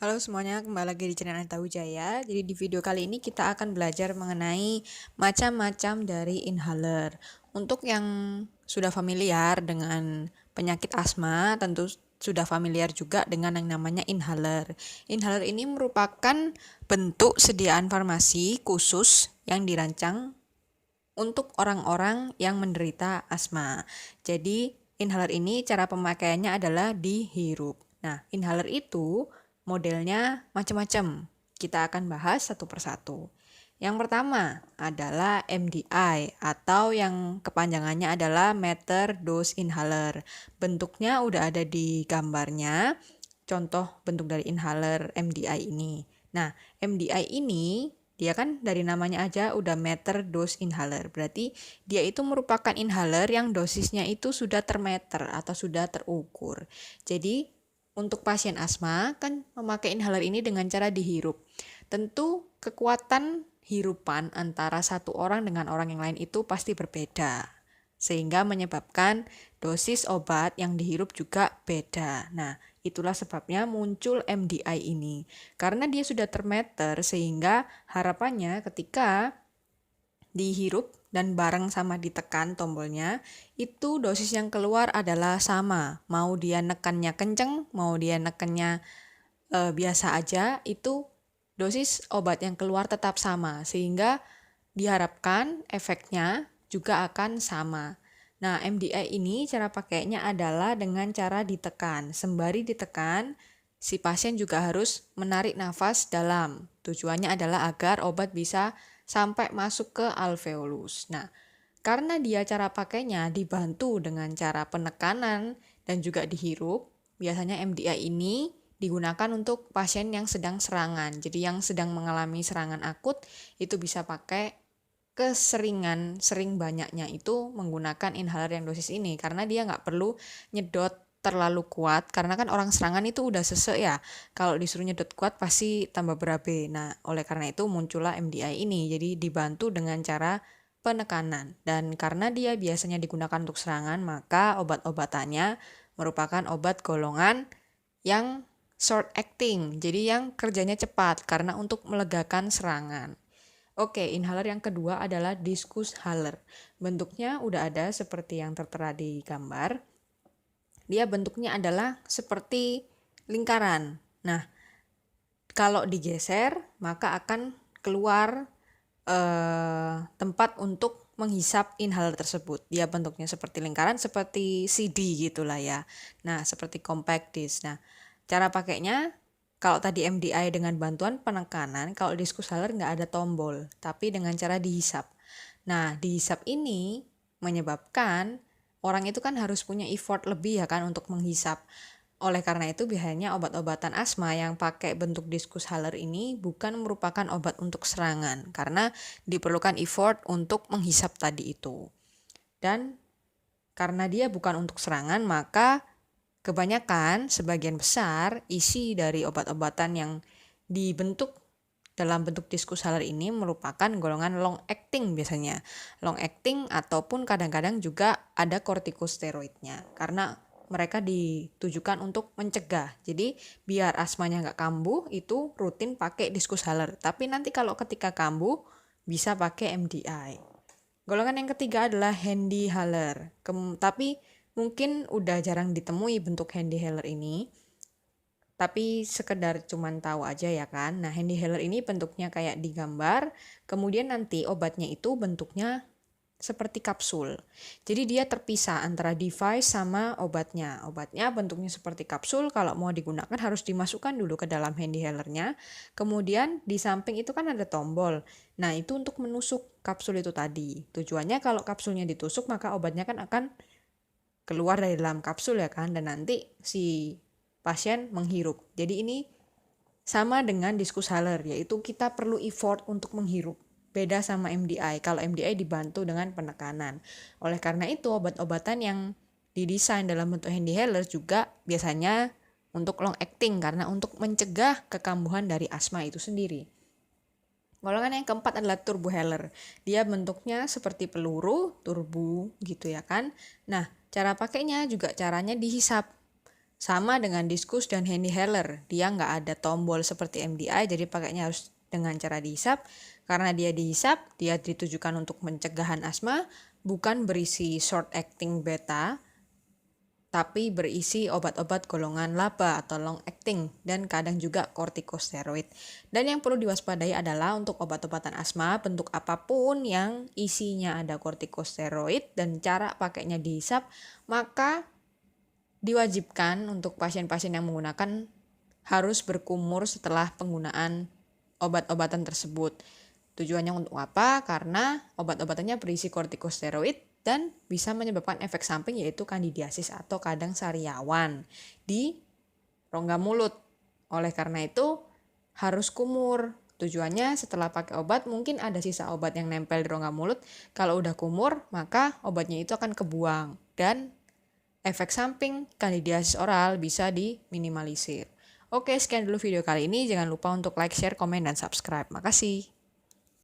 Halo semuanya, kembali lagi di channel Anita Wijaya. Jadi di video kali ini kita akan belajar mengenai macam-macam dari inhaler. Untuk yang sudah familiar dengan penyakit asma, tentu sudah familiar juga dengan yang namanya inhaler. Inhaler ini merupakan bentuk sediaan farmasi khusus yang dirancang untuk orang-orang yang menderita asma. Jadi inhaler ini cara pemakaiannya adalah dihirup. Nah, inhaler itu modelnya macam-macam. Kita akan bahas satu persatu. Yang pertama adalah MDI atau yang kepanjangannya adalah meter dose inhaler. Bentuknya udah ada di gambarnya. Contoh bentuk dari inhaler MDI ini. Nah, MDI ini dia kan dari namanya aja udah meter dose inhaler. Berarti dia itu merupakan inhaler yang dosisnya itu sudah termeter atau sudah terukur. Jadi untuk pasien asma kan memakai inhaler ini dengan cara dihirup. Tentu kekuatan hirupan antara satu orang dengan orang yang lain itu pasti berbeda. Sehingga menyebabkan dosis obat yang dihirup juga beda. Nah, itulah sebabnya muncul MDI ini. Karena dia sudah termeter sehingga harapannya ketika dihirup dan bareng sama ditekan tombolnya, itu dosis yang keluar adalah sama. Mau dia nekannya kenceng, mau dia nekannya biasa aja, itu dosis obat yang keluar tetap sama. Sehingga diharapkan efeknya juga akan sama. Nah, MDI ini cara pakainya adalah dengan cara ditekan. Sembari ditekan, si pasien juga harus menarik nafas dalam. Tujuannya adalah agar obat bisa sampai masuk ke alveolus. Nah, karena dia cara pakainya dibantu dengan cara penekanan dan juga dihirup, biasanya MDI ini digunakan untuk pasien yang sedang serangan. Jadi yang sedang mengalami serangan akut itu bisa pakai sering banyaknya itu menggunakan inhaler yang dosis ini karena dia nggak perlu nyedot terlalu kuat karena kan orang serangan itu udah sesek ya. Kalau disuruh nyedot kuat pasti tambah berabe. Nah, oleh karena itu muncullah MDI ini. Jadi dibantu dengan cara penekanan. Dan karena dia biasanya digunakan untuk serangan, maka obat-obatannya merupakan obat golongan yang short acting. Jadi yang kerjanya cepat karena untuk melegakan serangan. Oke, inhaler yang kedua adalah diskus haler. Bentuknya udah ada seperti yang tertera di gambar. Dia bentuknya adalah seperti lingkaran. Nah, kalau digeser maka akan keluar tempat untuk menghisap inhaler tersebut. Dia bentuknya seperti lingkaran, seperti CD gitulah ya. Nah, seperti compact disc. Nah, cara pakainya kalau tadi MDI dengan bantuan penekanan, kalau diskus haler nggak ada tombol, tapi dengan cara dihisap. Nah, dihisap ini menyebabkan orang itu kan harus punya effort lebih ya kan untuk menghisap. Oleh karena itu biasanya obat-obatan asma yang pakai bentuk diskus haler ini bukan merupakan obat untuk serangan karena diperlukan effort untuk menghisap tadi itu. Dan karena dia bukan untuk serangan maka kebanyakan sebagian besar isi dari obat-obatan yang dibentuk dalam bentuk diskus haler ini merupakan golongan long acting biasanya. Long acting ataupun kadang-kadang juga ada kortikosteroidnya karena mereka ditujukan untuk mencegah. Jadi biar asmanya nggak kambuh itu rutin pakai diskus haler. Tapi nanti kalau ketika kambuh bisa pakai MDI. Golongan yang ketiga adalah handy haler. Tapi mungkin udah jarang ditemui bentuk handy haler ini. Tapi sekedar cuman tahu aja ya kan. Nah, handy haler ini bentuknya kayak di gambar, kemudian nanti obatnya itu bentuknya seperti kapsul. Jadi dia terpisah antara device sama obatnya. Obatnya bentuknya seperti kapsul, kalau mau digunakan harus dimasukkan dulu ke dalam handy halernya. Kemudian di samping itu kan ada tombol. Nah, itu untuk menusuk kapsul itu tadi. Tujuannya kalau kapsulnya ditusuk maka obatnya kan akan keluar dari dalam kapsul ya kan, dan nanti si pasien menghirup. Jadi ini sama dengan diskus haler, yaitu kita perlu effort untuk menghirup. Beda sama MDI. Kalau MDI dibantu dengan penekanan. Oleh karena itu, obat-obatan yang didesain dalam bentuk handy haler juga biasanya untuk long acting karena untuk mencegah kekambuhan dari asma itu sendiri. Golongan yang keempat adalah turbo haler. Dia bentuknya seperti peluru, turbo gitu ya kan. Nah, cara pakainya juga caranya dihisap. Sama dengan Diskus dan HandiHaler, dia nggak ada tombol seperti MDI, jadi pakainya harus dengan cara dihisap. Karena dia dihisap, dia ditujukan untuk pencegahan asma, bukan berisi short acting beta, tapi berisi obat-obat golongan LABA atau long acting dan kadang juga kortikosteroid. Dan yang perlu diwaspadai adalah untuk obat-obatan asma bentuk apapun yang isinya ada kortikosteroid dan cara pakainya dihisap, maka diwajibkan untuk pasien-pasien yang menggunakan harus berkumur setelah penggunaan obat-obatan tersebut. Tujuannya untuk apa? Karena obat-obatannya berisi kortikosteroid dan bisa menyebabkan efek samping yaitu kandidiasis atau kadang sariawan di rongga mulut. Oleh karena itu harus kumur. Tujuannya setelah pakai obat mungkin ada sisa obat yang nempel di rongga mulut. Kalau udah kumur maka obatnya itu akan kebuang dan efek samping kandidiasis oral bisa diminimalisir. Oke, sekian dulu video kali ini. Jangan lupa untuk like, share, komen, dan subscribe. Makasih.